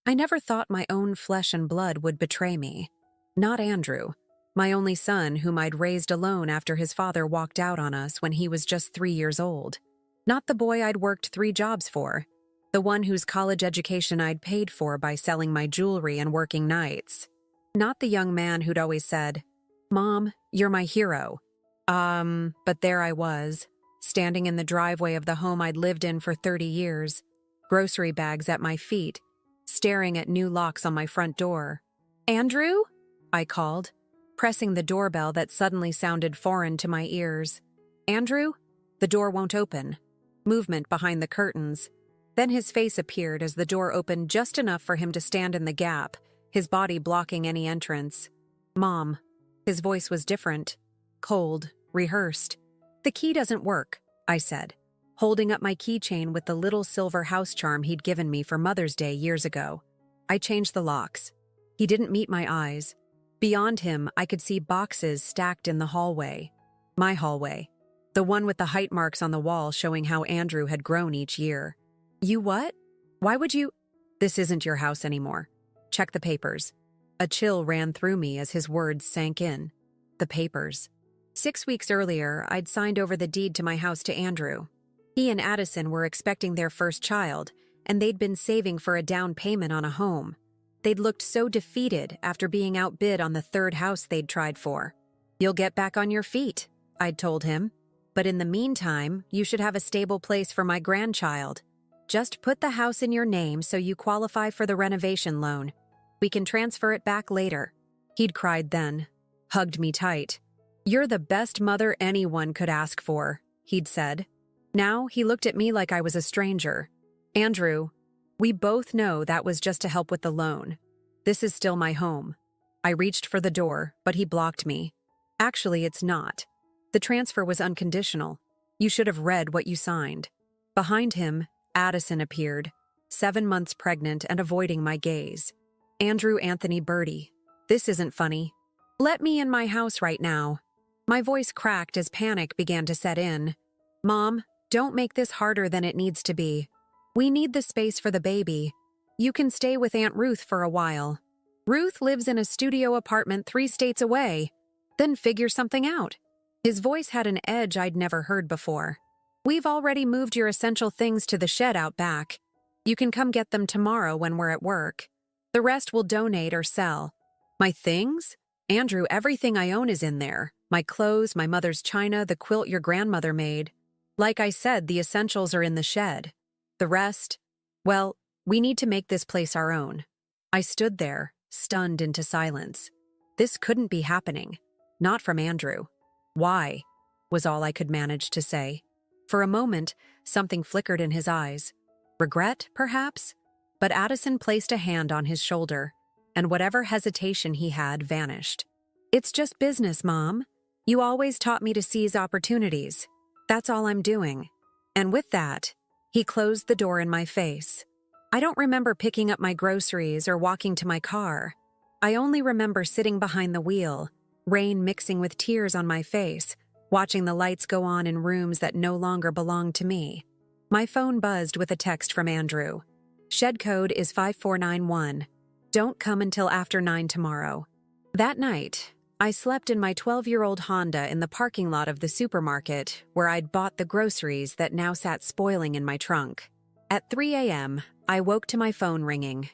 I never thought my own flesh and blood would betray me. Not Andrew, my only son whom I'd raised alone after his father walked out on us when he was just 3 years old. Not the boy I'd worked 3 jobs for. The one whose college education I'd paid for by selling my jewelry and working nights. Not the young man who'd always said, "Mom, you're my hero." But there I was, standing in the driveway of the home I'd lived in for 30 years, grocery bags at my feet, staring at new locks on my front door. "Andrew?" I called, pressing the doorbell that suddenly sounded foreign to my ears. "Andrew?" The door won't open. Movement behind the curtains. Then his face appeared as the door opened just enough for him to stand in the gap, his body blocking any entrance. "Mom." His voice was different, cold, rehearsed. "The key doesn't work," I said, holding up my keychain with the little silver house charm he'd given me for Mother's Day years ago. I changed the locks. He didn't meet my eyes. Beyond him, I could see boxes stacked in the hallway. My hallway. The one with the height marks on the wall showing how Andrew had grown each year. "You what? Why would you—" "This isn't your house anymore. Check the papers." A chill ran through me as his words sank in. The papers. 6 weeks earlier, I'd signed over the deed to my house to Andrew. He and Addison were expecting their first child, and they'd been saving for a down payment on a home. They'd looked so defeated after being outbid on the 3rd house they'd tried for. "You'll get back on your feet," I'd told him. "But in the meantime, you should have a stable place for my grandchild. Just put the house in your name so you qualify for the renovation loan. We can transfer it back later." He'd cried then, hugged me tight. "You're the best mother anyone could ask for," he'd said. Now he looked at me like I was a stranger. "Andrew, we both know that was just to help with the loan. This is still my home." I reached for the door, but he blocked me. "Actually, it's not. The transfer was unconditional. You should have read what you signed." Behind him, Addison appeared, 7 months pregnant and avoiding my gaze. "Andrew Anthony Birdie, this isn't funny. Let me in my house right now." My voice cracked as panic began to set in. "Mom, don't make this harder than it needs to be. We need the space for the baby. You can stay with Aunt Ruth for a while. Ruth lives in a studio apartment 3 states away. Then figure something out." His voice had an edge I'd never heard before. "We've already moved your essential things to the shed out back. You can come get them tomorrow when we're at work. The rest we'll donate or sell." "My things? Andrew, everything I own is in there. My clothes, my mother's china, the quilt your grandmother made. Like I said, the essentials are in the shed. The rest, well, we need to make this place our own." I stood there, stunned into silence. This couldn't be happening. Not from Andrew. "Why?" was all I could manage to say. For a moment, something flickered in his eyes. Regret, perhaps? But Addison placed a hand on his shoulder, and whatever hesitation he had vanished. "It's just business, Mom. You always taught me to seize opportunities. That's all I'm doing." And with that, he closed the door in my face. I don't remember picking up my groceries or walking to my car. I only remember sitting behind the wheel, rain mixing with tears on my face, watching the lights go on in rooms that no longer belonged to me. My phone buzzed with a text from Andrew. "Shed code is 5491. Don't come until after 9 tomorrow." That night, I slept in my 12-year-old Honda in the parking lot of the supermarket where I'd bought the groceries that now sat spoiling in my trunk. At 3 a.m., I woke to my phone ringing.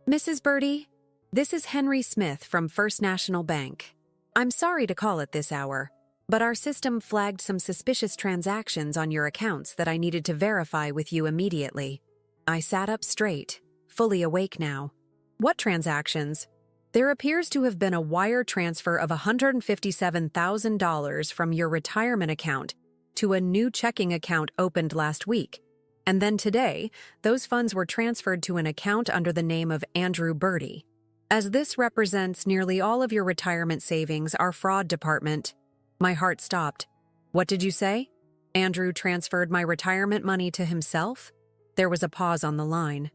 "Mrs. Birdie, this is Henry Smith from First National Bank. I'm sorry to call at this hour, but our system flagged some suspicious transactions on your accounts that I needed to verify with you immediately." I sat up straight, fully awake now. "What transactions?" "There appears to have been a wire transfer of $157,000 from your retirement account to a new checking account opened last week. And then today, those funds were transferred to an account under the name of Andrew Birdie. As this represents nearly all of your retirement savings, our fraud department—" My heart stopped. "What did you say? Andrew transferred my retirement money to himself?" There was a pause on the line.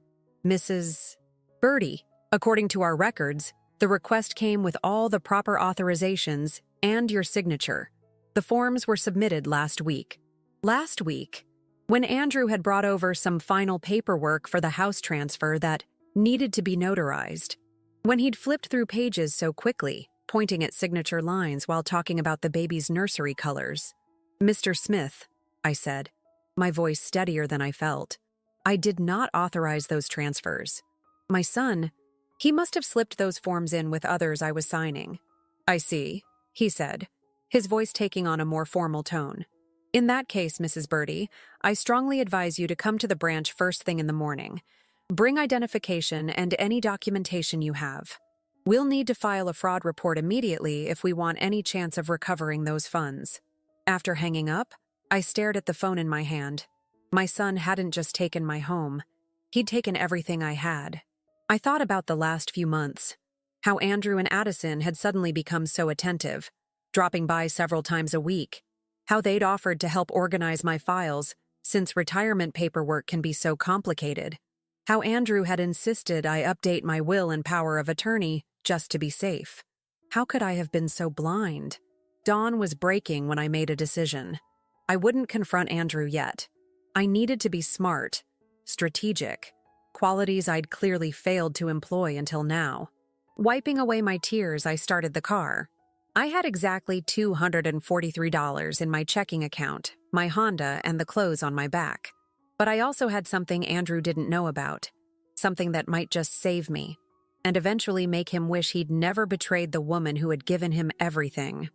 "Mrs. Birdie, according to our records, the request came with all the proper authorizations and your signature. The forms were submitted last week." Last week? When Andrew had brought over some final paperwork for the house transfer that needed to be notarized. When he'd flipped through pages so quickly, pointing at signature lines while talking about the baby's nursery colors. "Mr. Smith," I said, my voice steadier than I felt. "I did not authorize those transfers. My son, he must have slipped those forms in with others I was signing." "I see," he said, his voice taking on a more formal tone. "In that case, Mrs. Birdie, I strongly advise you to come to the branch first thing in the morning. Bring identification and any documentation you have. We'll need to file a fraud report immediately if we want any chance of recovering those funds." After hanging up, I stared at the phone in my hand. My son hadn't just taken my home. He'd taken everything I had. I thought about the last few months, how Andrew and Addison had suddenly become so attentive, dropping by several times a week, how they'd offered to help organize my files since retirement paperwork can be so complicated, how Andrew had insisted I update my will and power of attorney just to be safe. How could I have been so blind? Dawn was breaking when I made a decision. I wouldn't confront Andrew yet. I needed to be smart, strategic, qualities I'd clearly failed to employ until now. Wiping away my tears, I started the car. I had exactly $243 in my checking account, my Honda, and the clothes on my back. But I also had something Andrew didn't know about, something that might just save me, and eventually make him wish he'd never betrayed the woman who had given him everything.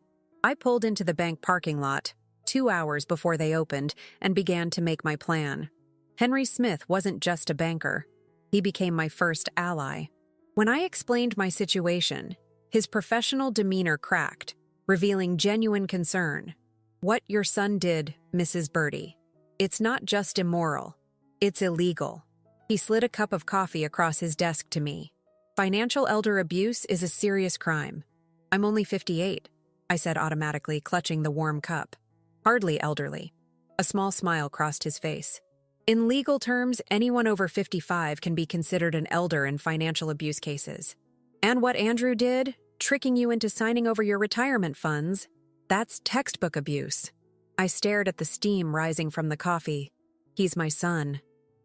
I pulled into the bank parking lot 2 hours before they opened and began to make my plan. Henry Smith wasn't just a banker. He became my first ally. When I explained my situation, his professional demeanor cracked, revealing genuine concern. "What your son did, Mrs. Birdie, it's not just immoral, it's illegal." He slid a cup of coffee across his desk to me. "Financial elder abuse is a serious crime. I'm only 58, I said automatically, clutching the warm cup. "Hardly elderly." A small smile crossed his face. "In legal terms, anyone over 55 can be considered an elder in financial abuse cases. And what Andrew did, tricking you into signing over your retirement funds, that's textbook abuse." I stared at the steam rising from the coffee. "He's my son."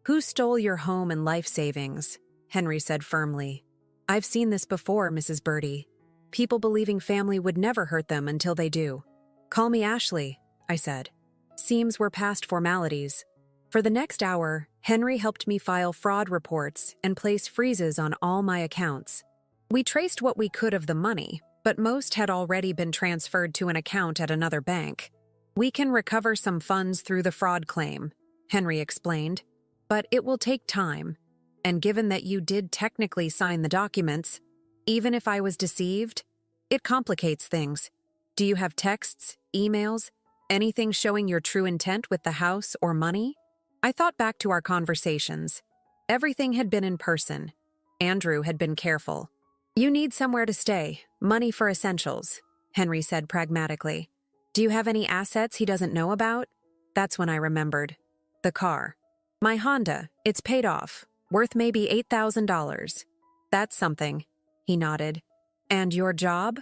"Who stole your home and life savings?" Henry said firmly. "I've seen this before, Mrs. Birdie. People believing family would never hurt them until they do." "Call me Ashley," I said. Seems we're past formalities. For the next hour, Henry helped me file fraud reports and place freezes on all my accounts. We traced what we could of the money, but most had already been transferred to an account at another bank. "We can recover some funds through the fraud claim," Henry explained, "but it will take time. And given that you did technically sign the documents, even if I was deceived, it complicates things. Do you have texts, emails, anything showing your true intent with the house or money?" I thought back to our conversations. Everything had been in person. Andrew had been careful. "You need somewhere to stay, money for essentials," Henry said pragmatically. "Do you have any assets he doesn't know about?" That's when I remembered. The car. "My Honda, it's paid off, worth maybe $8,000. "That's something," he nodded. "And your job?"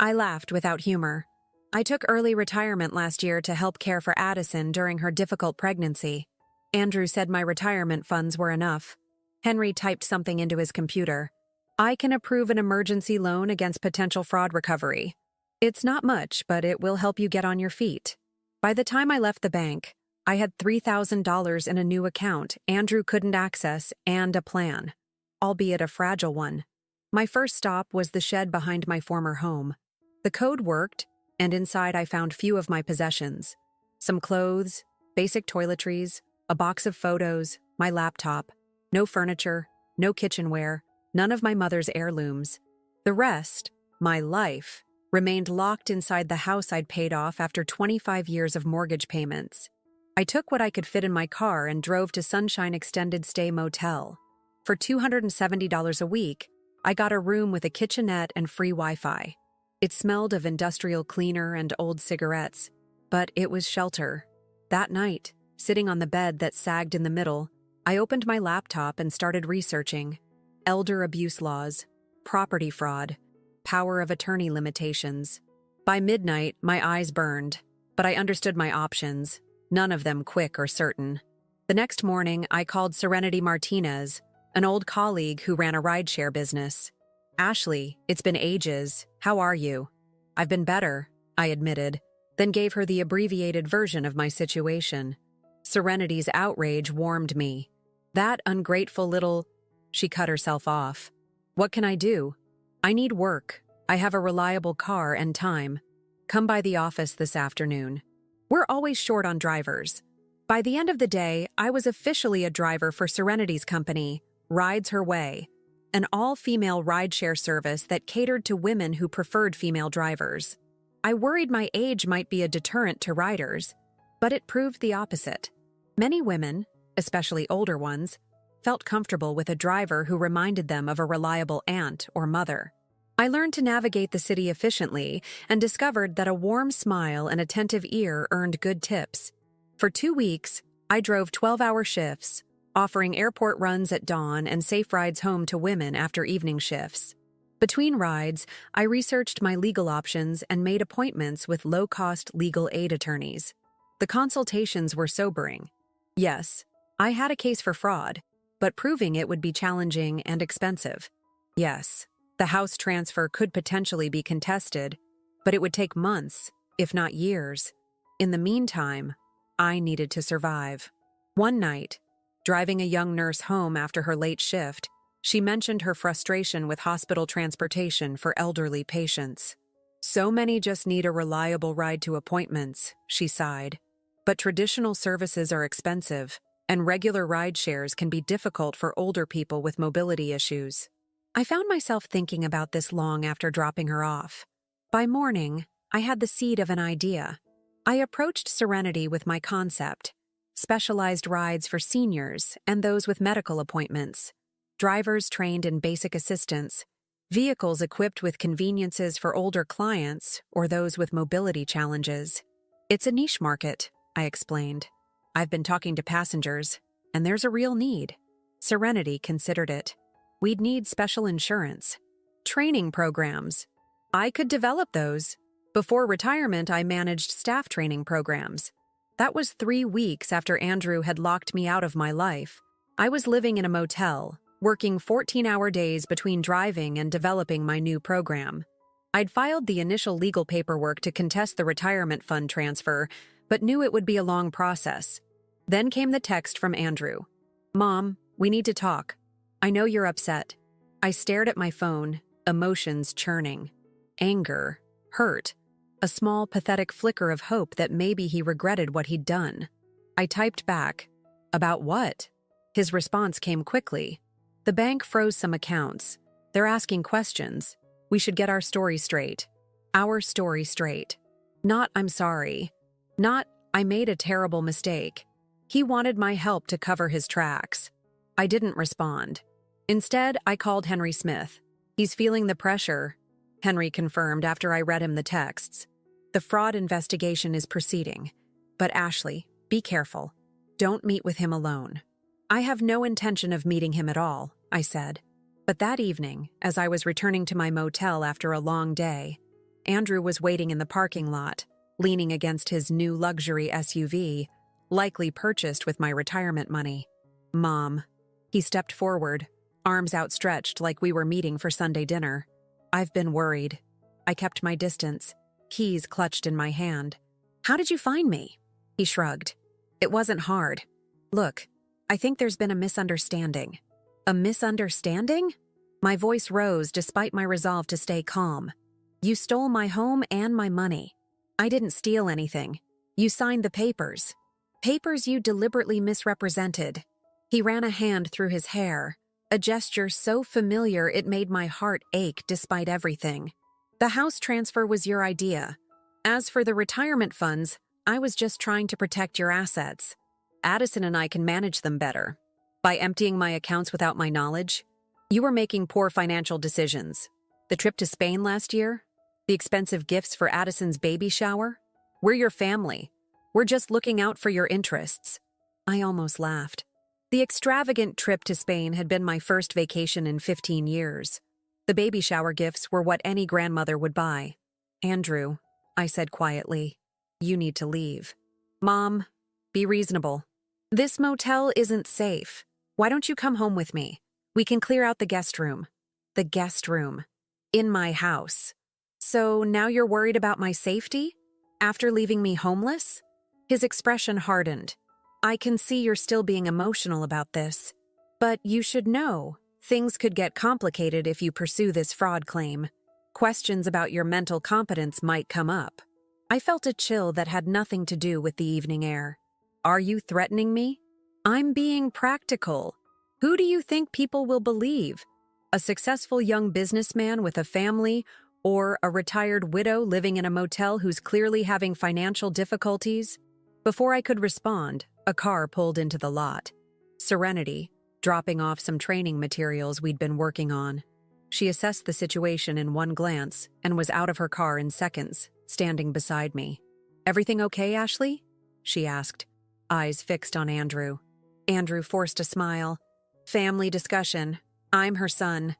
I laughed without humor. "I took early retirement last year to help care for Addison during her difficult pregnancy. Andrew said my retirement funds were enough." Henry typed something into his computer. "I can approve an emergency loan against potential fraud recovery. It's not much, but it will help you get on your feet." By the time I left the bank, I had $3,000 in a new account Andrew couldn't access and a plan, albeit a fragile one. My first stop was the shed behind my former home. The code worked, and inside I found few of my possessions. Some clothes, basic toiletries, a box of photos, my laptop. No furniture, no kitchenware, none of my mother's heirlooms. The rest, my life, remained locked inside the house I'd paid off after 25 years of mortgage payments. I took what I could fit in my car and drove to Sunshine Extended Stay Motel. For $270 a week, I got a room with a kitchenette and free Wi-Fi. It smelled of industrial cleaner and old cigarettes, but it was shelter. That night, sitting on the bed that sagged in the middle, I opened my laptop and started researching. Elder abuse laws, property fraud, power of attorney limitations. By midnight, my eyes burned, but I understood my options, none of them quick or certain. The next morning, I called Serenity Martinez, an old colleague who ran a rideshare business. "Ashley, it's been ages. How are you?" "I've been better," I admitted, then gave her the abbreviated version of my situation. Serenity's outrage warmed me. "That ungrateful little—" She cut herself off. "What can I do? I need work. I have a reliable car and time. Come by the office this afternoon. We're always short on drivers." By the end of the day, I was officially a driver for Serenity's company, Rides Her Way, an all-female rideshare service that catered to women who preferred female drivers. I worried my age might be a deterrent to riders, but it proved the opposite. Many women, especially older ones, felt comfortable with a driver who reminded them of a reliable aunt or mother. I learned to navigate the city efficiently and discovered that a warm smile and attentive ear earned good tips. For 2 weeks, I drove 12-hour shifts, offering airport runs at dawn and safe rides home to women after evening shifts. Between rides, I researched my legal options and made appointments with low-cost legal aid attorneys. The consultations were sobering. Yes, I had a case for fraud, but proving it would be challenging and expensive. Yes, the house transfer could potentially be contested, but it would take months, if not years. In the meantime, I needed to survive. One night, driving a young nurse home after her late shift, she mentioned her frustration with hospital transportation for elderly patients. "So many just need a reliable ride to appointments," she sighed. "But traditional services are expensive, and regular ride shares can be difficult for older people with mobility issues." I found myself thinking about this long after dropping her off. By morning, I had the seed of an idea. I approached Serenity with my concept: specialized rides for seniors and those with medical appointments, drivers trained in basic assistance, vehicles equipped with conveniences for older clients or those with mobility challenges. "It's a niche market," I explained. "I've been talking to passengers, and there's a real need." Serenity considered it. "We'd need special insurance, training programs. I could develop those. Before retirement, I managed staff training programs. That was 3 weeks after Andrew had locked me out of my life. I was living in a motel, working 14-hour days between driving and developing my new program. I'd filed the initial legal paperwork to contest the retirement fund transfer, but knew it would be a long process. Then came the text from Andrew. "Mom, we need to talk. I know you're upset." I stared at my phone, emotions churning. Anger, hurt, a small, pathetic flicker of hope that maybe he regretted what he'd done. I typed back, "About what?" His response came quickly. "The bank froze some accounts. They're asking questions. We should get our story straight." Our story straight. Not "I'm sorry." Not "I made a terrible mistake." He wanted my help to cover his tracks. I didn't respond. Instead, I called Henry Smith. "He's feeling the pressure," Henry confirmed after I read him the texts. "The fraud investigation is proceeding. But Ashley, be careful. Don't meet with him alone." "I have no intention of meeting him at all," I said. But that evening, as I was returning to my motel after a long day, Andrew was waiting in the parking lot, leaning against his new luxury SUV, likely purchased with my retirement money. "Mom." He stepped forward, arms outstretched like we were meeting for Sunday dinner. "I've been worried." I kept my distance, keys clutched in my hand. "How did you find me?" He shrugged. "It wasn't hard. Look, I think there's been a misunderstanding." "A misunderstanding?" My voice rose despite my resolve to stay calm. "You stole my home and my money." "I didn't steal anything. You signed the papers." "Papers you deliberately misrepresented." He ran a hand through his hair, a gesture so familiar it made my heart ache despite everything. "The house transfer was your idea. As for the retirement funds, I was just trying to protect your assets. Addison and I can manage them better. By emptying my accounts without my knowledge, you were making poor financial decisions. The trip to Spain last year? The expensive gifts for Addison's baby shower? We're your family. We're just looking out for your interests." I almost laughed. The extravagant trip to Spain had been my first vacation in 15 years. The baby shower gifts were what any grandmother would buy. "Andrew," I said quietly, "you need to leave." "Mom, be reasonable. This motel isn't safe. Why don't you come home with me? We can clear out the guest room. The guest room. In my house. So now you're worried about my safety? After leaving me homeless? His expression hardened. I can see you're still being emotional about this. But you should know, things could get complicated if you pursue this fraud claim. Questions about your mental competence might come up. I felt a chill that had nothing to do with the evening air. Are you threatening me? I'm being practical. Who do you think people will believe? A successful young businessman with a family, or a retired widow living in a motel who's clearly having financial difficulties? Before I could respond, a car pulled into the lot. Serenity, dropping off some training materials we'd been working on. She assessed the situation in one glance and was out of her car in seconds, standing beside me. "Everything okay, Ashley?" she asked, eyes fixed on Andrew. Andrew forced a smile. "Family discussion. I'm her son."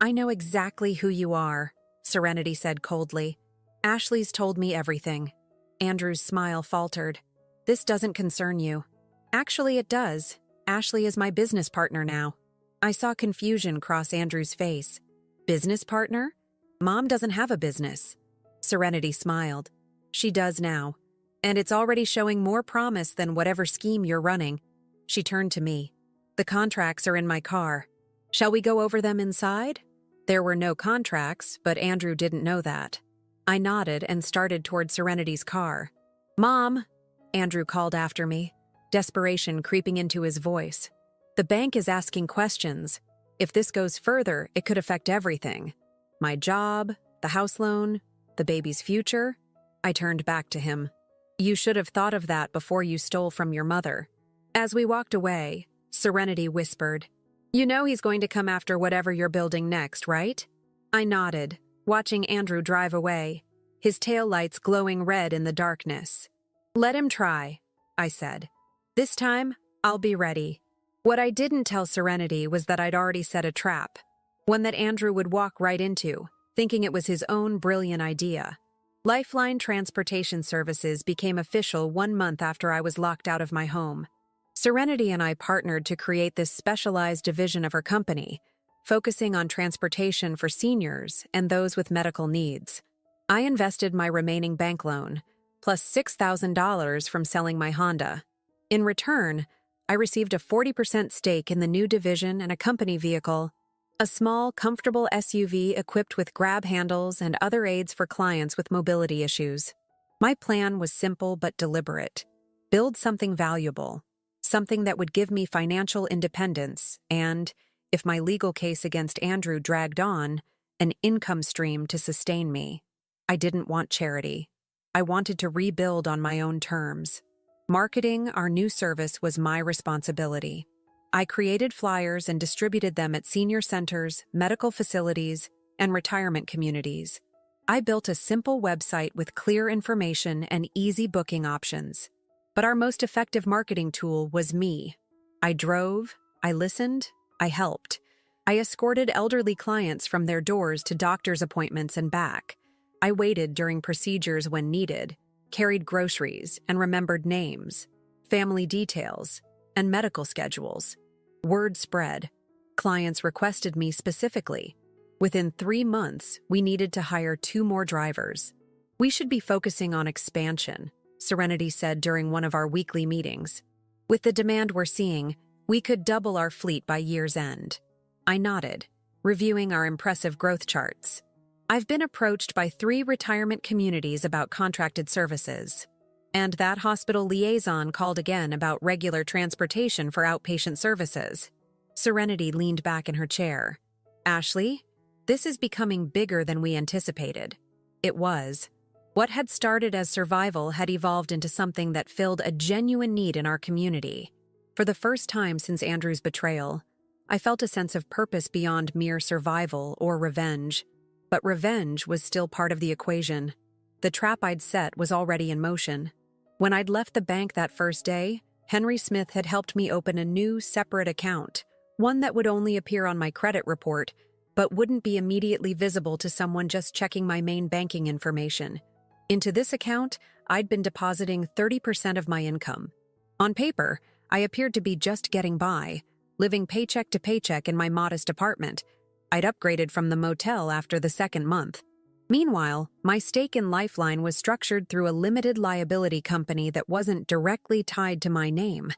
"I know exactly who you are," Serenity said coldly. "Ashley's told me everything." Andrew's smile faltered. "This doesn't concern you." "Actually, it does. Ashley is my business partner now." I saw confusion cross Andrew's face. "Business partner? Mom doesn't have a business." Serenity smiled. "She does now. And it's already showing more promise than whatever scheme you're running." She turned to me. "The contracts are in my car. Shall we go over them inside?" There were no contracts, but Andrew didn't know that. I nodded and started toward Serenity's car. "Mom!" Andrew called after me, desperation creeping into his voice. "The bank is asking questions. If this goes further, it could affect everything. My job, the house loan, the baby's future." I turned back to him. "You should have thought of that before you stole from your mother." As we walked away, Serenity whispered, "You know he's going to come after whatever you're building next, right?" I nodded, watching Andrew drive away, his taillights glowing red in the darkness. "Let him try," I said. "This time, I'll be ready." What I didn't tell Serenity was that I'd already set a trap, one that Andrew would walk right into, thinking it was his own brilliant idea. Lifeline Transportation Services became official 1 month after I was locked out of my home. Serenity and I partnered to create this specialized division of her company, focusing on transportation for seniors and those with medical needs. I invested my remaining bank loan, plus $6,000 from selling my Honda. In return, I received a 40% stake in the new division and a company vehicle, a small, comfortable SUV equipped with grab handles and other aids for clients with mobility issues. My plan was simple but deliberate. Build something valuable, something that would give me financial independence and, if my legal case against Andrew dragged on, an income stream to sustain me. I didn't want charity. I wanted to rebuild on my own terms. Marketing our new service was my responsibility. I created flyers and distributed them at senior centers, medical facilities, and retirement communities. I built a simple website with clear information and easy booking options. But our most effective marketing tool was me. I drove, I listened, I helped. I escorted elderly clients from their doors to doctor's appointments and back. I waited during procedures when needed, carried groceries and remembered names, family details, and medical schedules. Word spread. Clients requested me specifically. Within 3 months, we needed to hire 2 more drivers. "We should be focusing on expansion," Serenity said during one of our weekly meetings. "With the demand we're seeing, we could double our fleet by year's end." I nodded, reviewing our impressive growth charts. "I've been approached by 3 retirement communities about contracted services. And that hospital liaison called again about regular transportation for outpatient services." Serenity leaned back in her chair. "Ashley, this is becoming bigger than we anticipated." It was. What had started as survival had evolved into something that filled a genuine need in our community. For the first time since Andrew's betrayal, I felt a sense of purpose beyond mere survival or revenge. But revenge was still part of the equation. The trap I'd set was already in motion. When I'd left the bank that first day, Henry Smith had helped me open a new, separate account, one that would only appear on my credit report, but wouldn't be immediately visible to someone just checking my main banking information. Into this account, I'd been depositing 30% of my income. On paper, I appeared to be just getting by, living paycheck to paycheck in my modest apartment. I'd upgraded from the motel after the second month. Meanwhile, my stake in Lifeline was structured through a limited liability company that wasn't directly tied to my name.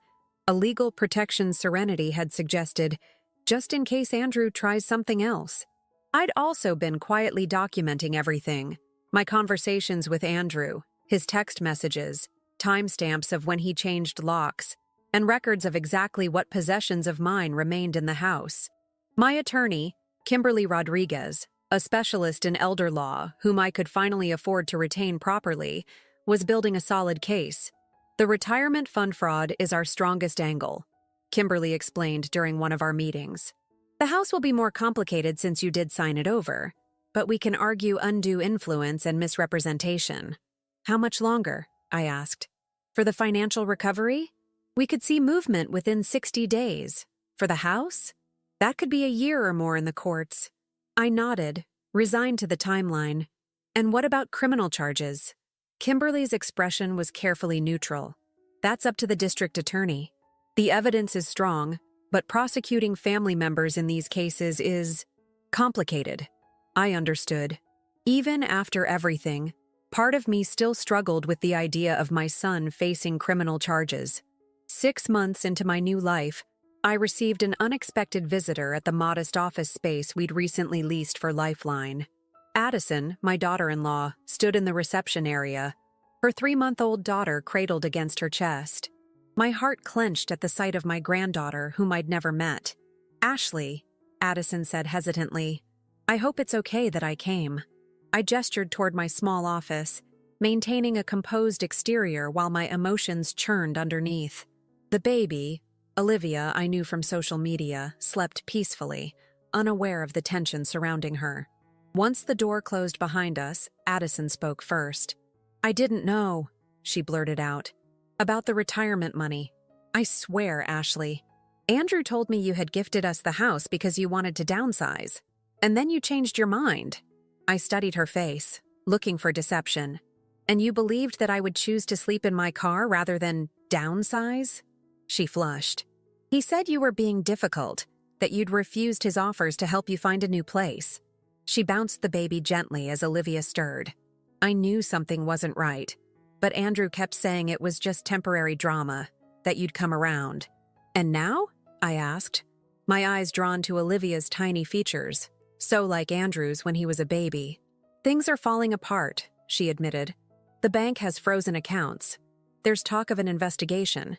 A legal protection Serenity had suggested, just in case Andrew tries something else. I'd also been quietly documenting everything. My conversations with Andrew, his text messages, timestamps of when he changed locks, and records of exactly what possessions of mine remained in the house. My attorney, Kimberly Rodriguez, a specialist in elder law whom I could finally afford to retain properly, was building a solid case. The retirement fund fraud is our strongest angle, Kimberly explained during one of our meetings. The house will be more complicated since you did sign it over, but we can argue undue influence and misrepresentation. How much longer? I asked. For the financial recovery? We could see movement within 60 days. For the house? That could be a year or more in the courts. I nodded, resigned to the timeline. And what about criminal charges? Kimberly's expression was carefully neutral. That's up to the district attorney. The evidence is strong, but prosecuting family members in these cases is complicated. I understood. Even after everything, part of me still struggled with the idea of my son facing criminal charges. 6 months into my new life, I received an unexpected visitor at the modest office space we'd recently leased for Lifeline. Addison, my daughter-in-law, stood in the reception area, her 3-month-old daughter cradled against her chest. My heart clenched at the sight of my granddaughter, whom I'd never met. "Ashley," Addison said hesitantly, "I hope it's okay that I came." I gestured toward my small office, maintaining a composed exterior while my emotions churned underneath. The baby, Olivia, I knew from social media, slept peacefully, unaware of the tension surrounding her. Once the door closed behind us, Addison spoke first. "I didn't know," she blurted out, "about the retirement money. I swear, Ashley. Andrew told me you had gifted us the house because you wanted to downsize. And then you changed your mind." I studied her face, looking for deception. "And you believed that I would choose to sleep in my car rather than downsize?" She flushed. "He said you were being difficult, that you'd refused his offers to help you find a new place." She bounced the baby gently as Olivia stirred. I knew something wasn't right, but Andrew kept saying it was just temporary drama, that you'd come around. "And now?" I asked, my eyes drawn to Olivia's tiny features, so like Andrew's when he was a baby. "Things are falling apart," she admitted. "The bank has frozen accounts. There's talk of an investigation.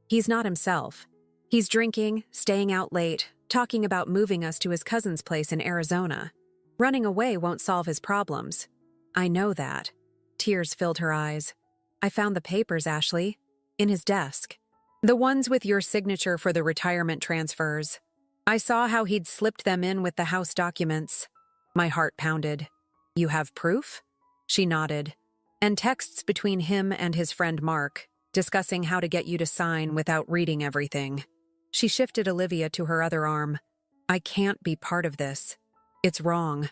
He's not himself. He's drinking, staying out late, talking about moving us to his cousin's place in Arizona. Running away won't solve his problems." "I know that." Tears filled her eyes. "I found the papers, Ashley. In his desk. The ones with your signature for the retirement transfers. I saw how he'd slipped them in with the house documents." My heart pounded. "You have proof?" She nodded. "And texts between him and his friend Mark, discussing how to get you to sign without reading everything." She shifted Olivia to her other arm. "I can't be part of this. It's wrong.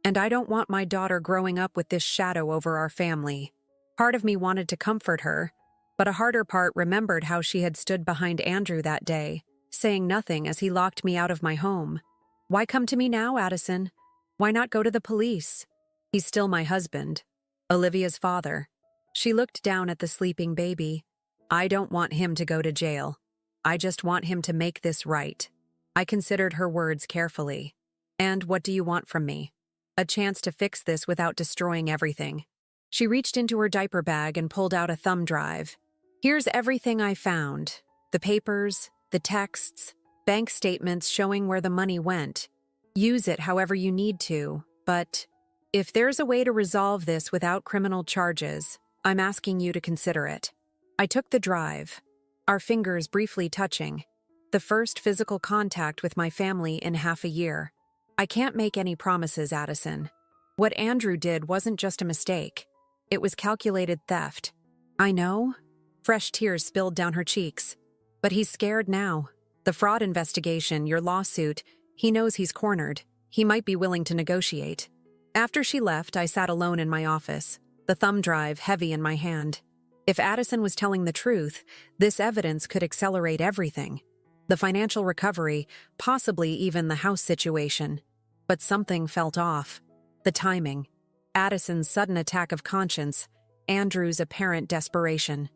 And I don't want my daughter growing up with this shadow over our family." Part of me wanted to comfort her, but a harder part remembered how she had stood behind Andrew that day, saying nothing as he locked me out of my home. "Why come to me now, Addison? Why not go to the police? He's still my husband. Olivia's father." She looked down at the sleeping baby. "I don't want him to go to jail. I just want him to make this right." I considered her words carefully. "And what do you want from me?" "A chance to fix this without destroying everything." She reached into her diaper bag and pulled out a thumb drive. "Here's everything I found. The papers, the texts, bank statements showing where the money went. Use it however you need to, but if there's a way to resolve this without criminal charges, I'm asking you to consider it." I took the drive, our fingers briefly touching, the first physical contact with my family in half a year. "I can't make any promises, Addison. What Andrew did wasn't just a mistake. It was calculated theft." "I know." Fresh tears spilled down her cheeks. "But he's scared now. The fraud investigation, your lawsuit, he knows he's cornered. He might be willing to negotiate." After she left, I sat alone in my office, the thumb drive heavy in my hand. If Addison was telling the truth, this evidence could accelerate everything. The financial recovery, possibly even the house situation. But something felt off. The timing. Addison's sudden attack of conscience. Andrew's apparent desperation.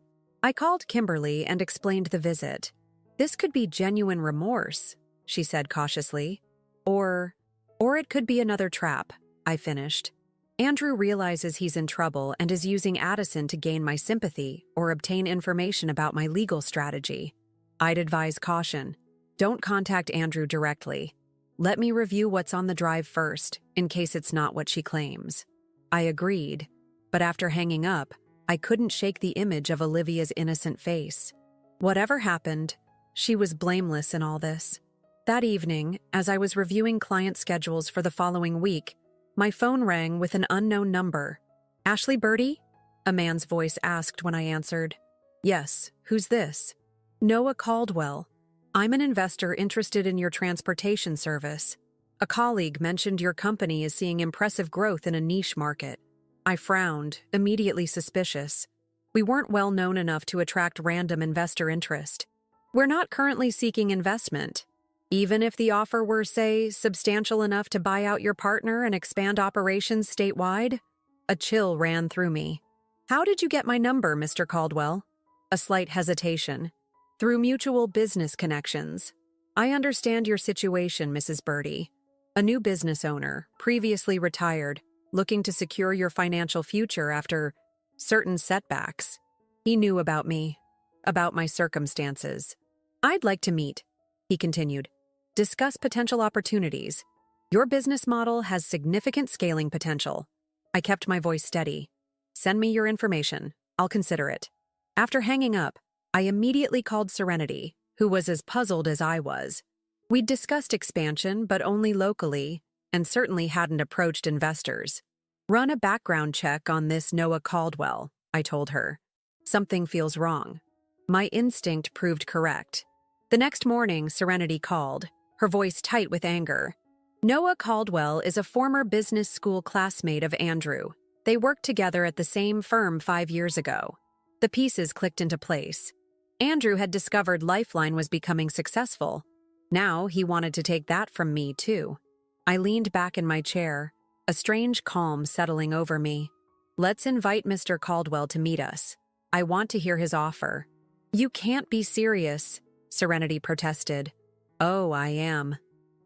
I called Kimberly and explained the visit. This could be genuine remorse, she said cautiously. Or it could be another trap, I finished. Andrew realizes he's in trouble and is using Addison to gain my sympathy or obtain information about my legal strategy. I'd advise caution. Don't contact Andrew directly. Let me review what's on the drive first, in case it's not what she claims. I agreed, but after hanging up, I couldn't shake the image of Olivia's innocent face. Whatever happened, she was blameless in all this. That evening, as I was reviewing client schedules for the following week, my phone rang with an unknown number. "Ashley Birdie?" a man's voice asked when I answered. "Yes, who's this?" "Noah Caldwell. I'm an investor interested in your transportation service. A colleague mentioned your company is seeing impressive growth in a niche market." I frowned, immediately suspicious. We weren't well known enough to attract random investor interest. We're not currently seeking investment. Even if the offer were, say, substantial enough to buy out your partner and expand operations statewide? A chill ran through me. "How did you get my number, Mr. Caldwell?" A slight hesitation. "Through mutual business connections. I understand your situation, Mrs. Birdie. A new business owner, previously retired, looking to secure your financial future after certain setbacks. He knew about me, about my circumstances. I'd like to meet," he continued. "Discuss potential opportunities. Your business model has significant scaling potential." I kept my voice steady. "Send me your information. I'll consider it." After hanging up, I immediately called Serenity, who was as puzzled as I was. We'd discussed expansion, but only locally, and certainly hadn't approached investors. "Run a background check on this Noah Caldwell," I told her. "Something feels wrong." My instinct proved correct. The next morning, Serenity called, her voice tight with anger. "Noah Caldwell is a former business school classmate of Andrew. They worked together at the same firm 5 years ago." The pieces clicked into place. Andrew had discovered Lifeline was becoming successful. Now he wanted to take that from me, too. I leaned back in my chair, a strange calm settling over me. "Let's invite Mr. Caldwell to meet us. I want to hear his offer." "You can't be serious," Serenity protested. "Oh, I am."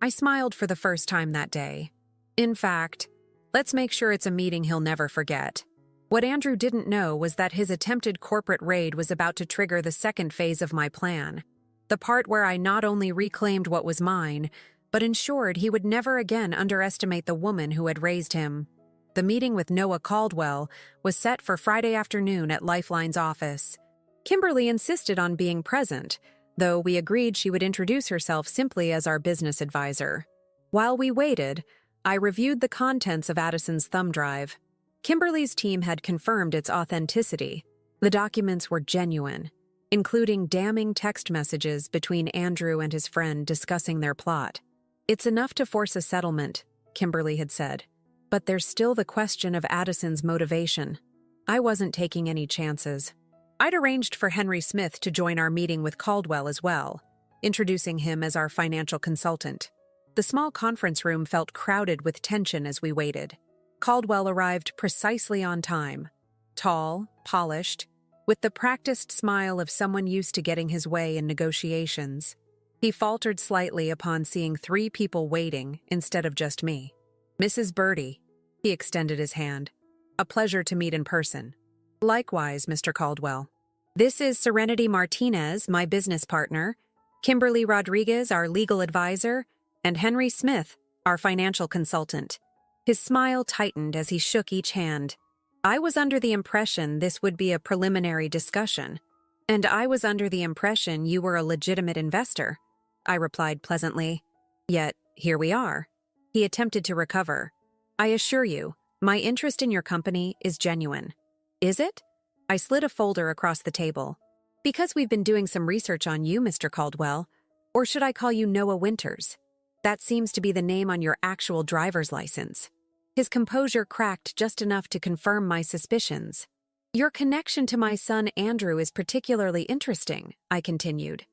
I smiled for the first time that day. "In fact, let's make sure it's a meeting he'll never forget." What Andrew didn't know was that his attempted corporate raid was about to trigger the second phase of my plan. The part where I not only reclaimed what was mine, but ensured he would never again underestimate the woman who had raised him. The meeting with Noah Caldwell was set for Friday afternoon at Lifeline's office. Kimberly insisted on being present, though we agreed she would introduce herself simply as our business advisor. While we waited, I reviewed the contents of Addison's thumb drive. Kimberly's team had confirmed its authenticity. The documents were genuine, including damning text messages between Andrew and his friend discussing their plot. "It's enough to force a settlement," Kimberly had said. "But there's still the question of Addison's motivation." I wasn't taking any chances. I'd arranged for Henry Smith to join our meeting with Caldwell as well, introducing him as our financial consultant. The small conference room felt crowded with tension as we waited. Caldwell arrived precisely on time. Tall, polished, with the practiced smile of someone used to getting his way in negotiations. He faltered slightly upon seeing 3 people waiting instead of just me. "Mrs. Birdie," he extended his hand. "A pleasure to meet in person." "Likewise, Mr. Caldwell. This is Serenity Martinez, my business partner, Kimberly Rodriguez, our legal advisor, and Henry Smith, our financial consultant." His smile tightened as he shook each hand. "I was under the impression this would be a preliminary discussion." "And I was under the impression you were a legitimate investor," I replied pleasantly. "Yet, here we are." He attempted to recover. "I assure you, my interest in your company is genuine." "Is it?" I slid a folder across the table. "Because we've been doing some research on you, Mr. Caldwell. Or should I call you Noah Winters? That seems to be the name on your actual driver's license." His composure cracked just enough to confirm my suspicions. "Your connection to my son Andrew is particularly interesting," I continued.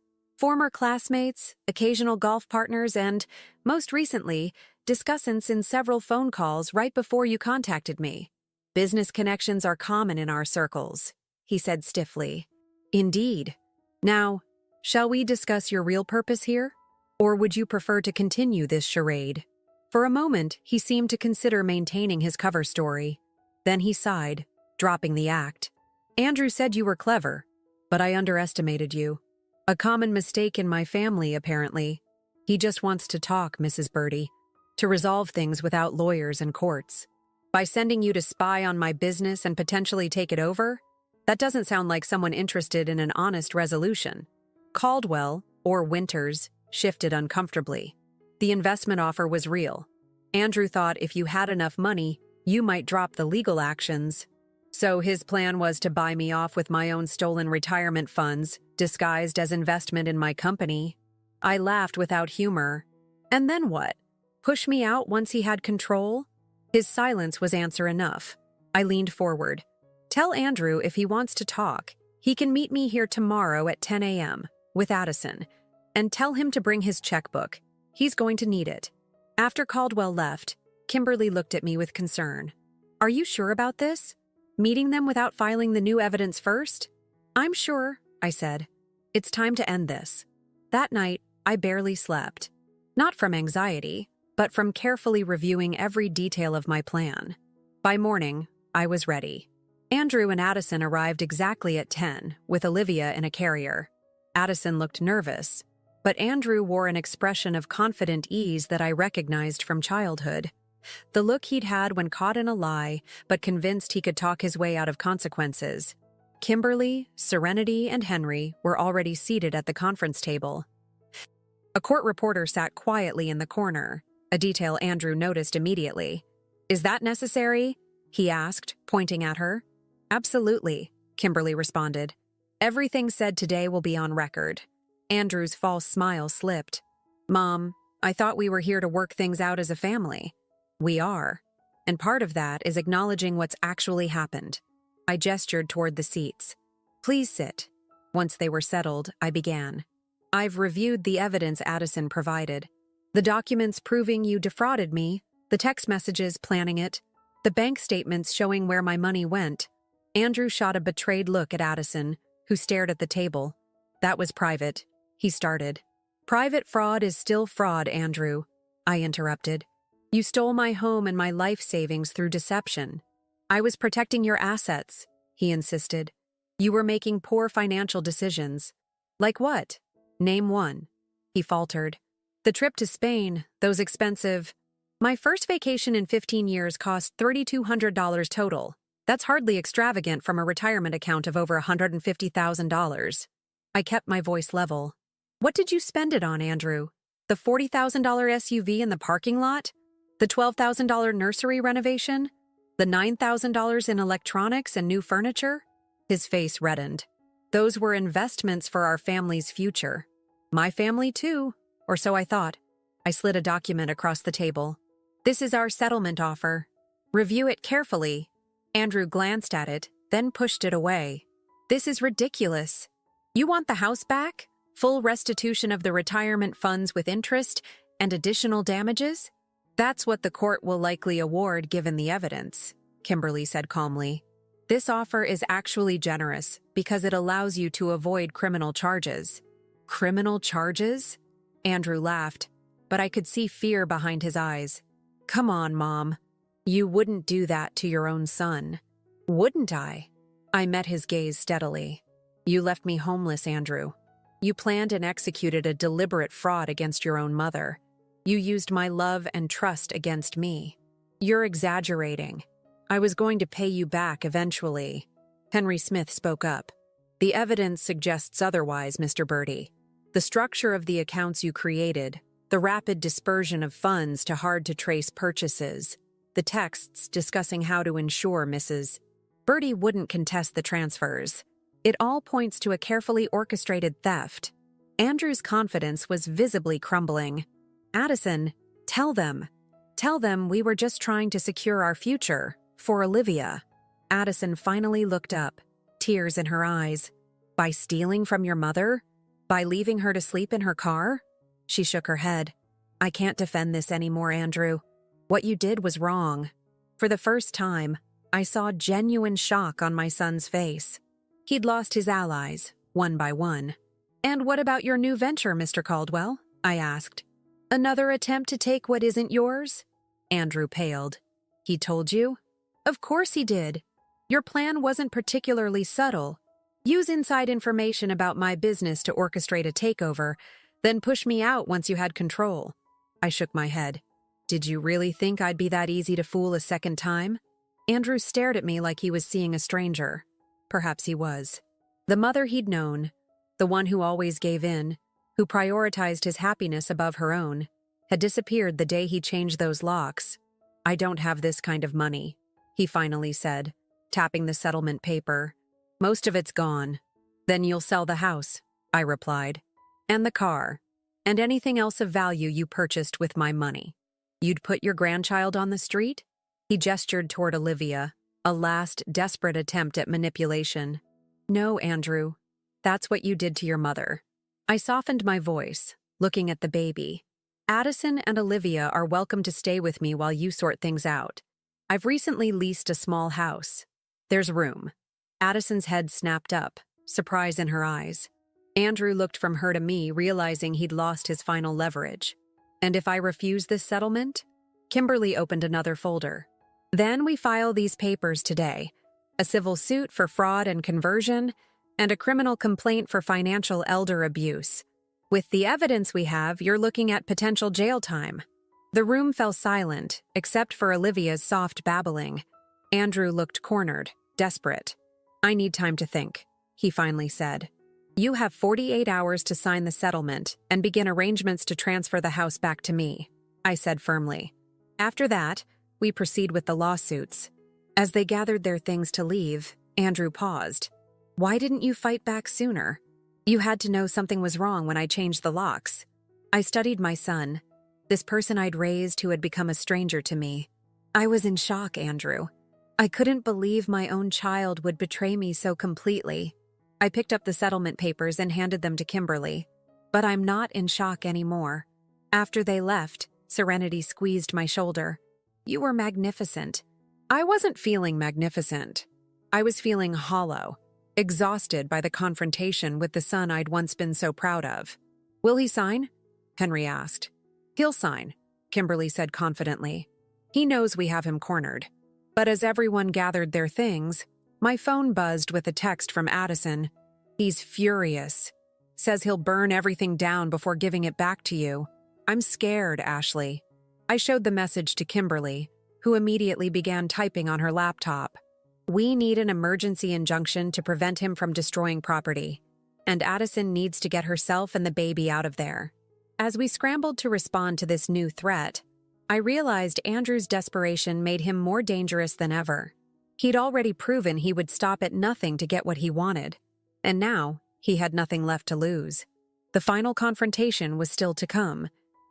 Former classmates, occasional golf partners, and, most recently, discussants in several phone calls right before you contacted me. Business connections are common in our circles, he said stiffly. Indeed. Now, shall we discuss your real purpose here? Or would you prefer to continue this charade? For a moment, he seemed to consider maintaining his cover story. Then he sighed, dropping the act. Andrew said you were clever, but I underestimated you. A common mistake in my family, apparently. He just wants to talk, Mrs. Birdie, to resolve things without lawyers and courts. By sending you to spy on my business and potentially take it over? That doesn't sound like someone interested in an honest resolution. Caldwell, or Winters, shifted uncomfortably. The investment offer was real. Andrew thought if you had enough money, you might drop the legal actions. So his plan was to buy me off with my own stolen retirement funds, disguised as investment in my company. I laughed without humor. And then what? Push me out once he had control? His silence was answer enough. I leaned forward. Tell Andrew if he wants to talk, he can meet me here tomorrow at 10 a.m. with Addison, and tell him to bring his checkbook. He's going to need it. After Caldwell left, Kimberly looked at me with concern. Are you sure about this? Meeting them without filing the new evidence first? I'm sure, I said. It's time to end this. That night, I barely slept. Not from anxiety, but from carefully reviewing every detail of my plan. By morning, I was ready. Andrew and Addison arrived exactly at 10, with Olivia in a carrier. Addison looked nervous, but Andrew wore an expression of confident ease that I recognized from childhood. The look he'd had when caught in a lie, but convinced he could talk his way out of consequences. Kimberly, Serenity, and Henry were already seated at the conference table. A court reporter sat quietly in the corner, a detail Andrew noticed immediately. Is that necessary? He asked, pointing at her. Absolutely, Kimberly responded. Everything said today will be on record. Andrew's false smile slipped. Mom, I thought we were here to work things out as a family. We are. And part of that is acknowledging what's actually happened. I gestured toward the seats. Please sit. Once they were settled, I began. I've reviewed the evidence Addison provided. The documents proving you defrauded me, the text messages planning it, the bank statements showing where my money went. Andrew shot a betrayed look at Addison, who stared at the table. That was private, he started. Private fraud is still fraud, Andrew, I interrupted. You stole my home and my life savings through deception. I was protecting your assets, he insisted. You were making poor financial decisions. Like what? Name one. He faltered. The trip to Spain, those expensive... My first vacation in 15 years cost $3,200 total. That's hardly extravagant from a retirement account of over $150,000. I kept my voice level. What did you spend it on, Andrew? The $40,000 SUV in the parking lot? The $12,000 nursery renovation? The $9,000 in electronics and new furniture? His face reddened. Those were investments for our family's future. My family too, or so I thought. I slid a document across the table. This is our settlement offer. Review it carefully. Andrew glanced at it, then pushed it away. This is ridiculous. You want the house back? Full restitution of the retirement funds with interest and additional damages? That's what the court will likely award given the evidence, Kimberly said calmly. This offer is actually generous because it allows you to avoid criminal charges. Criminal charges? Andrew laughed, but I could see fear behind his eyes. Come on, Mom. You wouldn't do that to your own son. Wouldn't I? I met his gaze steadily. You left me homeless, Andrew. You planned and executed a deliberate fraud against your own mother. You used my love and trust against me. You're exaggerating. I was going to pay you back eventually. Henry Smith spoke up. The evidence suggests otherwise, Mr. Birdie. The structure of the accounts you created, the rapid dispersion of funds to hard-to-trace purchases, the texts discussing how to ensure Mrs. Birdie wouldn't contest the transfers. It all points to a carefully orchestrated theft. Andrew's confidence was visibly crumbling. Addison, tell them. Tell them we were just trying to secure our future, for Olivia. Addison finally looked up, tears in her eyes. By stealing from your mother? By leaving her to sleep in her car? She shook her head. I can't defend this anymore, Andrew. What you did was wrong. For the first time, I saw genuine shock on my son's face. He'd lost his allies, one by one. And what about your new venture, Mr. Caldwell? I asked. Another attempt to take what isn't yours? Andrew paled. He told you? Of course he did. Your plan wasn't particularly subtle. Use inside information about my business to orchestrate a takeover, then push me out once you had control. I shook my head. Did you really think I'd be that easy to fool a second time? Andrew stared at me like he was seeing a stranger. Perhaps he was. The mother he'd known, the one who always gave in, who prioritized his happiness above her own, had disappeared the day he changed those locks. I don't have this kind of money, he finally said, tapping the settlement paper. Most of it's gone. Then you'll sell the house, I replied. And the car. And anything else of value you purchased with my money. You'd put your grandchild on the street? He gestured toward Olivia, a last desperate attempt at manipulation. No, Andrew. That's what you did to your mother. I softened my voice, looking at the baby. Addison and Olivia are welcome to stay with me while you sort things out. I've recently leased a small house. There's room. Addison's head snapped up, surprise in her eyes. Andrew looked from her to me, realizing he'd lost his final leverage. And if I refuse this settlement? Kimberly opened another folder. Then we file these papers today. A civil suit for fraud and conversion, and a criminal complaint for financial elder abuse. With the evidence we have, you're looking at potential jail time. The room fell silent, except for Olivia's soft babbling. Andrew looked cornered, desperate. I need time to think, he finally said. You have 48 hours to sign the settlement and begin arrangements to transfer the house back to me, I said firmly. After that, we proceed with the lawsuits. As they gathered their things to leave, Andrew paused. Why didn't you fight back sooner? You had to know something was wrong when I changed the locks. I studied my son, this person I'd raised who had become a stranger to me. I was in shock, Andrew. I couldn't believe my own child would betray me so completely. I picked up the settlement papers and handed them to Kimberly. But I'm not in shock anymore. After they left, Serenity squeezed my shoulder. You were magnificent. I wasn't feeling magnificent. I was feeling hollow, exhausted by the confrontation with the son I'd once been so proud of. Will he sign? Henry asked. He'll sign, Kimberly said confidently. He knows we have him cornered. But as everyone gathered their things, my phone buzzed with a text from Addison. He's furious. Says he'll burn everything down before giving it back to you. I'm scared, Ashley. I showed the message to Kimberly, who immediately began typing on her laptop. We need an emergency injunction to prevent him from destroying property. And Addison needs to get herself and the baby out of there. As we scrambled to respond to this new threat, I realized Andrew's desperation made him more dangerous than ever. He'd already proven he would stop at nothing to get what he wanted. And now, he had nothing left to lose. The final confrontation was still to come,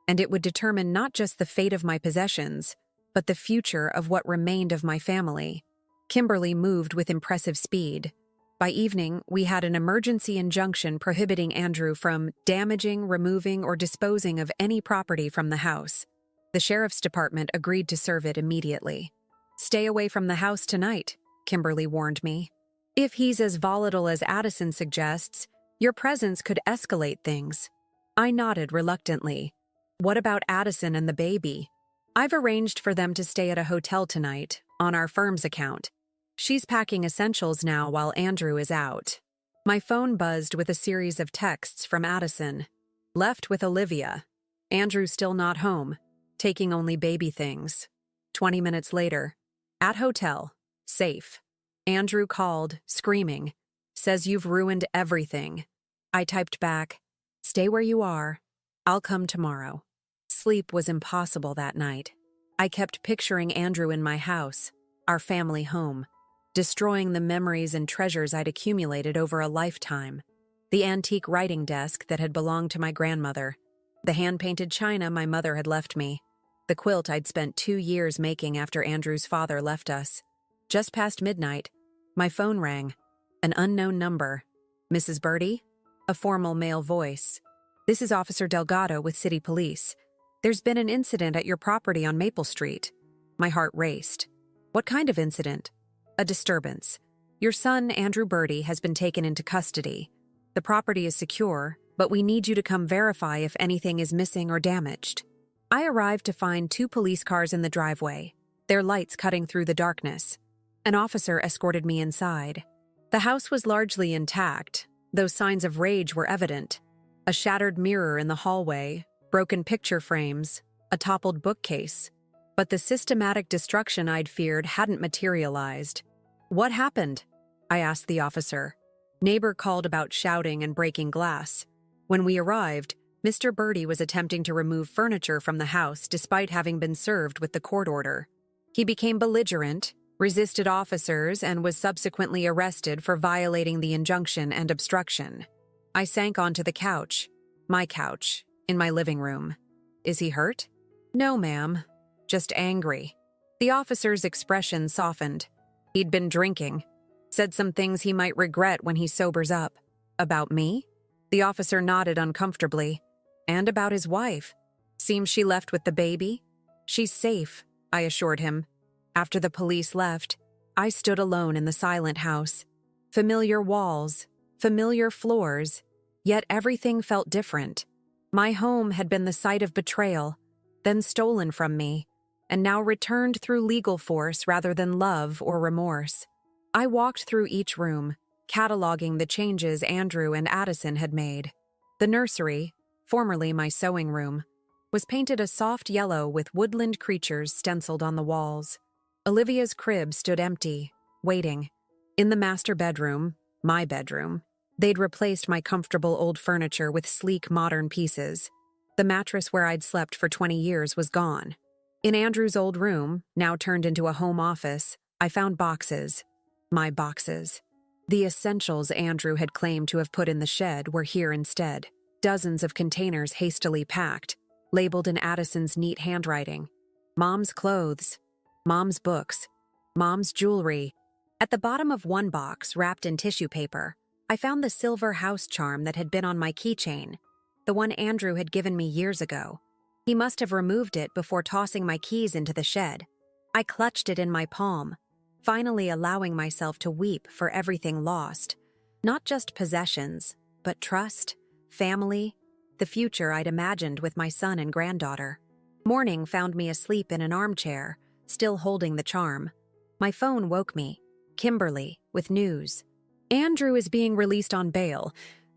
and it would determine not just the fate of my possessions, but the future of what remained of my family. Kimberly moved with impressive speed. By evening, we had an emergency injunction prohibiting Andrew from damaging, removing, or disposing of any property from the house. The sheriff's department agreed to serve it immediately. Stay away from the house tonight, Kimberly warned me. If he's as volatile as Addison suggests, your presence could escalate things. I nodded reluctantly. What about Addison and the baby? I've arranged for them to stay at a hotel tonight, on our firm's account. She's packing essentials now while Andrew is out. My phone buzzed with a series of texts from Addison. Left with Olivia. Andrew still not home, taking only baby things. 20 minutes later. At hotel. Safe. Andrew called, screaming. Says you've ruined everything. I typed back, stay where you are. I'll come tomorrow. Sleep was impossible that night. I kept picturing Andrew in my house, our family home, destroying the memories and treasures I'd accumulated over a lifetime. The antique writing desk that had belonged to my grandmother, the hand-painted china my mother had left me, the quilt I'd spent 2 years making after Andrew's father left us. Just past midnight, my phone rang. An unknown number. Mrs. Birdie? A formal male voice. "This is Officer Delgado with City Police. There's been an incident at your property on Maple Street." My heart raced. "What kind of incident?" "A disturbance. Your son, Andrew Birdie, has been taken into custody. The property is secure, but we need you to come verify if anything is missing or damaged." I arrived to find 2 police cars in the driveway, their lights cutting through the darkness. An officer escorted me inside. The house was largely intact, though signs of rage were evident. A shattered mirror in the hallway, broken picture frames, a toppled bookcase. But the systematic destruction I'd feared hadn't materialized. "What happened?" I asked the officer. Neighbor called about shouting and breaking glass. When we arrived, Mr. Birdie was attempting to remove furniture from the house despite having been served with the court order. He became belligerent, resisted officers, and was subsequently arrested for violating the injunction and obstruction. I sank onto the couch, my couch, in my living room. "Is he hurt?" "No, ma'am. Just angry." The officer's expression softened. He'd been drinking. Said some things he might regret when he sobers up. "About me?" The officer nodded uncomfortably. "And about his wife. Seems she left with the baby?" "She's safe," I assured him. After the police left, I stood alone in the silent house. Familiar walls, familiar floors, yet everything felt different. My home had been the site of betrayal, then stolen from me, and now returned through legal force rather than love or remorse. I walked through each room, cataloging the changes Andrew and Addison had made. The nursery, formerly my sewing room, was painted a soft yellow with woodland creatures stenciled on the walls. Olivia's crib stood empty, waiting. In the master bedroom, my bedroom, they'd replaced my comfortable old furniture with sleek modern pieces. The mattress where I'd slept for 20 years was gone. In Andrew's old room, now turned into a home office, I found boxes. My boxes. The essentials Andrew had claimed to have put in the shed were here instead. Dozens of containers hastily packed, labeled in Addison's neat handwriting. Mom's clothes. Mom's books. Mom's jewelry. At the bottom of one box, wrapped in tissue paper, I found the silver house charm that had been on my keychain, the one Andrew had given me years ago. He must have removed it before tossing my keys into the shed. I clutched it in my palm, finally allowing myself to weep for everything lost. Not just possessions, but trust, family, the future I'd imagined with my son and granddaughter. Morning found me asleep in an armchair, still holding the charm. My phone woke me. Kimberly, with news. "Andrew is being released on bail.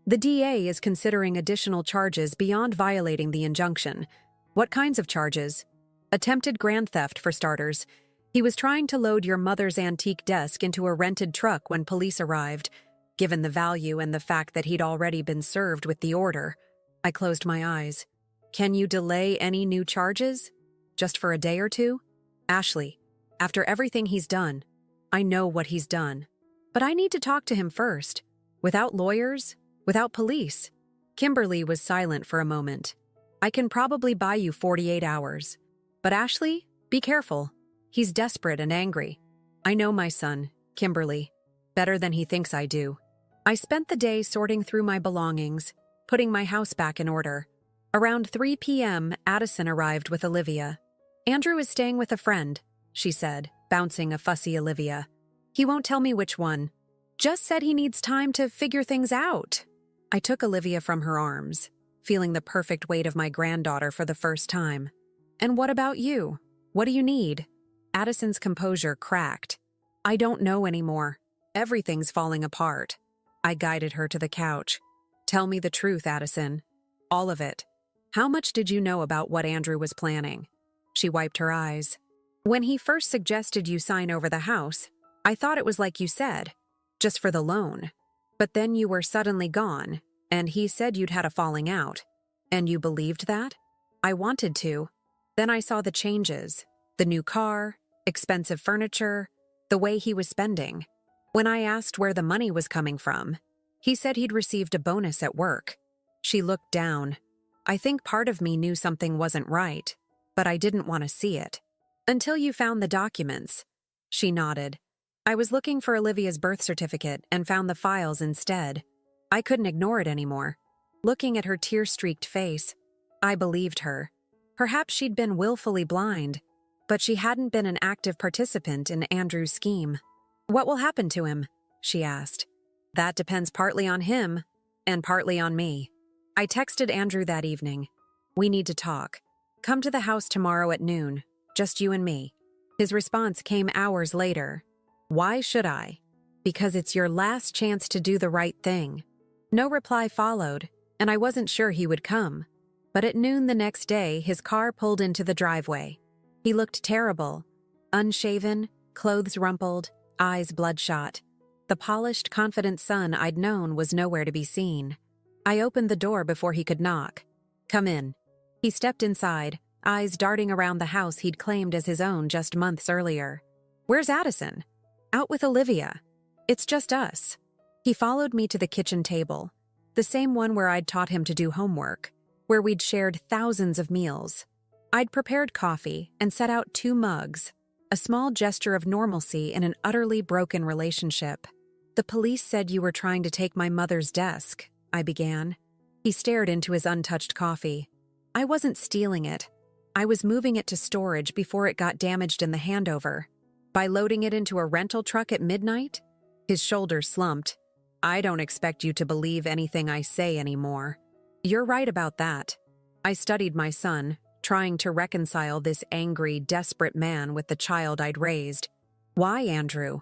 The DA is considering additional charges beyond violating the injunction." "What kinds of charges?" "Attempted grand theft, for starters. He was trying to load your mother's antique desk into a rented truck when police arrived. Given the value and the fact that he'd already been served with the order." I closed my eyes. "Can you delay any new charges? Just for a day or two?" "Ashley, after everything he's done, I know what he's done. But I need to talk to him first. Without lawyers, without police." Kimberly was silent for a moment. "I can probably buy you 48 hours. But Ashley, be careful. He's desperate and angry. I know my son, Kimberly, better than he thinks I do." I spent the day sorting through my belongings, putting my house back in order. Around 3 p.m., Addison arrived with Olivia. "Andrew is staying with a friend," she said, bouncing a fussy Olivia. "He won't tell me which one. Just said he needs time to figure things out." I took Olivia from her arms, feeling the perfect weight of my granddaughter for the first time. "And what about you? What do you need?" Addison's composure cracked. "I don't know anymore. Everything's falling apart." I guided her to the couch. "Tell me the truth, Addison. All of it. How much did you know about what Andrew was planning?" She wiped her eyes. "When he first suggested you sign over the house, I thought it was like you said, just for the loan. But then you were suddenly gone, and he said you'd had a falling out. And you believed that?" "I wanted to. Then I saw the changes. The new car, expensive furniture, the way he was spending. When I asked where the money was coming from, he said he'd received a bonus at work." She looked down. "I think part of me knew something wasn't right, but I didn't want to see it. Until you found the documents." She nodded. "I was looking for Olivia's birth certificate and found the files instead. I couldn't ignore it anymore. Looking at her tear-streaked face, I believed her. Perhaps she'd been willfully blind, but she hadn't been an active participant in Andrew's scheme. "What will happen to him?" she asked. "That depends partly on him and partly on me." I texted Andrew that evening. "We need to talk. Come to the house tomorrow at noon, just you and me." His response came hours later. "Why should I?" "Because it's your last chance to do the right thing." No reply followed, and I wasn't sure he would come. But at noon the next day, his car pulled into the driveway. He looked terrible. Unshaven, clothes rumpled, eyes bloodshot. The polished, confident son I'd known was nowhere to be seen. I opened the door before he could knock. "Come in." He stepped inside, eyes darting around the house he'd claimed as his own just months earlier. "Where's Addison?" "Out with Olivia. It's just us." He followed me to the kitchen table, the same one where I'd taught him to do homework, where we'd shared thousands of meals. I'd prepared coffee and set out 2 mugs, a small gesture of normalcy in an utterly broken relationship. "The police said you were trying to take my mother's desk," I began. He stared into his untouched coffee. "I wasn't stealing it. I was moving it to storage before it got damaged in the handover. By loading it into a rental truck at midnight?" His shoulders slumped. "I don't expect you to believe anything I say anymore." "You're right about that." I studied my son, trying to reconcile this angry, desperate man with the child I'd raised. "Why, Andrew?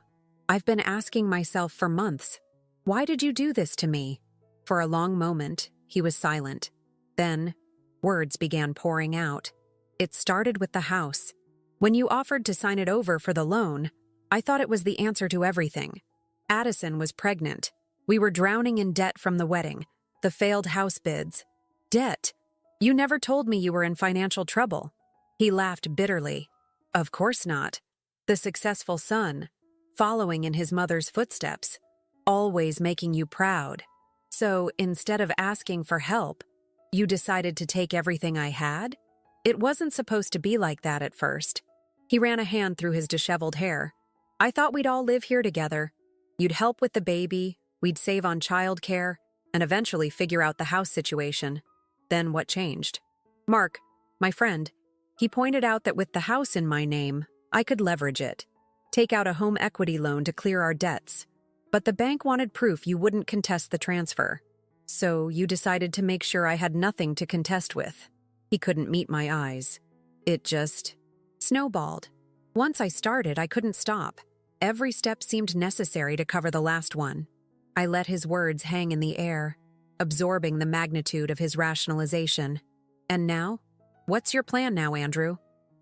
I've been asking myself for months. Why did you do this to me?" For a long moment, he was silent. Then, words began pouring out. "It started with the house. When you offered to sign it over for the loan, I thought it was the answer to everything. Addison was pregnant. We were drowning in debt from the wedding, the failed house bids. Debt? You never told me you were in financial trouble." He laughed bitterly. "Of course not. The successful son, following in his mother's footsteps, always making you proud. So, instead of asking for help, you decided to take everything I had? It wasn't supposed to be like that at first." He ran a hand through his disheveled hair. "I thought we'd all live here together. You'd help with the baby, we'd save on childcare, and eventually figure out the house situation. Then what changed? Mark, my friend, he pointed out that with the house in my name, I could leverage it, take out a home equity loan to clear our debts. But the bank wanted proof you wouldn't contest the transfer. So you decided to make sure I had nothing to contest with." He couldn't meet my eyes. It just snowballed. Once I started, I couldn't stop. Every step seemed necessary to cover the last one. I let his words hang in the air, absorbing the magnitude of his rationalization. "And now? What's your plan now, Andrew?"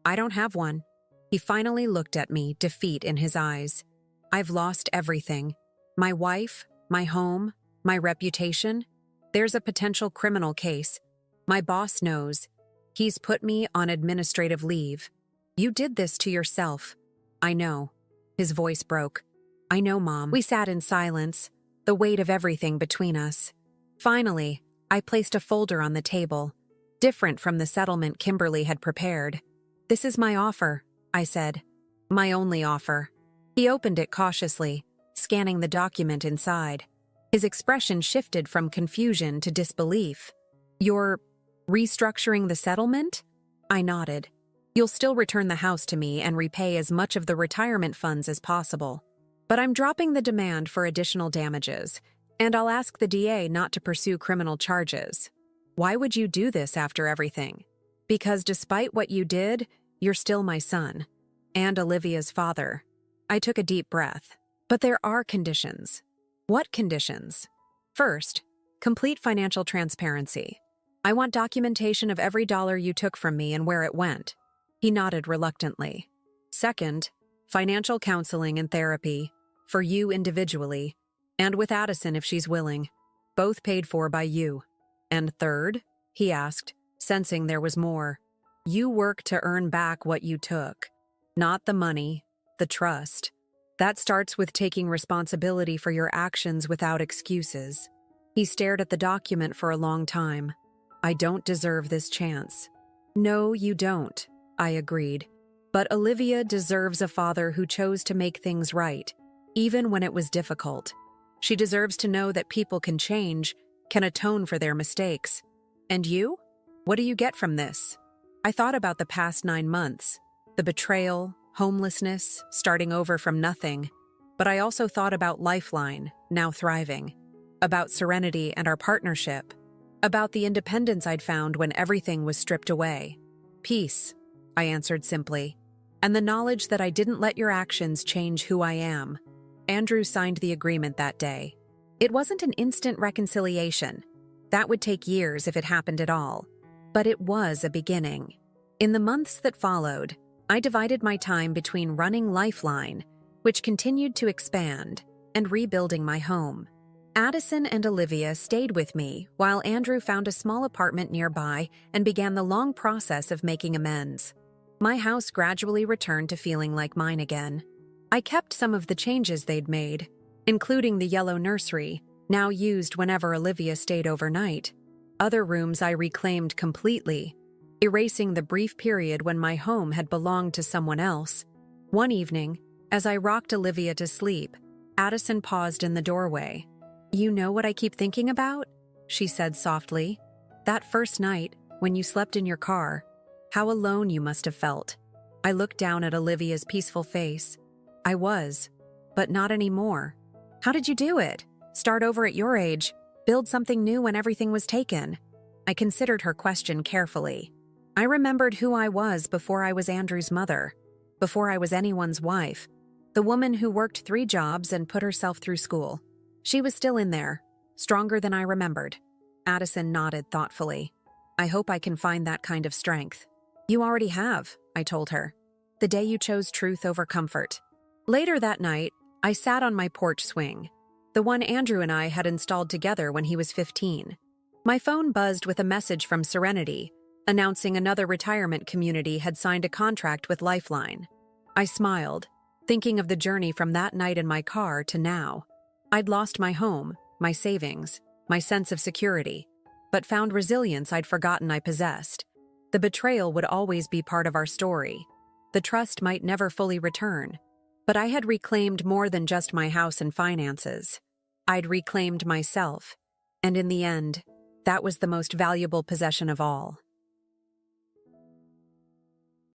"I don't have one." He finally looked at me, defeat in his eyes. "I've lost everything. My wife, my home, my reputation. There's a potential criminal case. My boss knows. He's put me on administrative leave. You did this to yourself." "I know." His voice broke. "I know, Mom." We sat in silence, the weight of everything between us. Finally, I placed a folder on the table, different from the settlement Kimberly had prepared. "This is my offer," I said. "My only offer." He opened it cautiously, scanning the document inside. His expression shifted from confusion to disbelief. "You're restructuring the settlement?" I nodded. "You'll still return the house to me and repay as much of the retirement funds as possible. But I'm dropping the demand for additional damages, and I'll ask the DA not to pursue criminal charges." "Why would you do this after everything?" "Because despite what you did, you're still my son, and Olivia's father." I took a deep breath. "But there are conditions." "What conditions?" "First, complete financial transparency. I want documentation of every dollar you took from me and where it went." He nodded reluctantly. "Second, financial counseling and therapy, for you individually, and with Addison if she's willing, both paid for by you." "And third?" he asked, sensing there was more. "You work to earn back what you took. Not the money, the trust. That starts with taking responsibility for your actions without excuses." He stared at the document for a long time. "I don't deserve this chance." "No, you don't," I agreed. "But Olivia deserves a father who chose to make things right, even when it was difficult." She deserves to know that people can change, can atone for their mistakes. And you? What do you get from this? I thought about the past 9 months, the betrayal, homelessness, starting over from nothing. But I also thought about Lifeline, now thriving, about Serenity and our partnership, about the independence I'd found when everything was stripped away. Peace, I answered simply, and the knowledge that I didn't let your actions change who I am. Andrew signed the agreement that day. It wasn't an instant reconciliation. That would take years if it happened at all. But it was a beginning. In the months that followed, I divided my time between running Lifeline, which continued to expand, and rebuilding my home. Addison and Olivia stayed with me while Andrew found a small apartment nearby and began the long process of making amends. My house gradually returned to feeling like mine again. I kept some of the changes they'd made, including the yellow nursery, now used whenever Olivia stayed overnight. Other rooms I reclaimed completely, erasing the brief period when my home had belonged to someone else. One evening, as I rocked Olivia to sleep, Addison paused in the doorway. "You know what I keep thinking about?" she said softly. "That first night, when you slept in your car, how alone you must have felt." I looked down at Olivia's peaceful face. I was, but not anymore. "How did you do it? Start over at your age, build something new when everything was taken?" I considered her question carefully. I remembered who I was before I was Andrew's mother, before I was anyone's wife, the woman who worked 3 jobs and put herself through school. She was still in there, stronger than I remembered. Addison nodded thoughtfully. "I hope I can find that kind of strength." "You already have," I told her. "The day you chose truth over comfort." Later that night, I sat on my porch swing, the one Andrew and I had installed together when he was 15. My phone buzzed with a message from Serenity, announcing another retirement community had signed a contract with Lifeline. I smiled, thinking of the journey from that night in my car to now. I'd lost my home, my savings, my sense of security, but found resilience I'd forgotten I possessed. The betrayal would always be part of our story. The trust might never fully return, but I had reclaimed more than just my house and finances. I'd reclaimed myself, and in the end, that was the most valuable possession of all.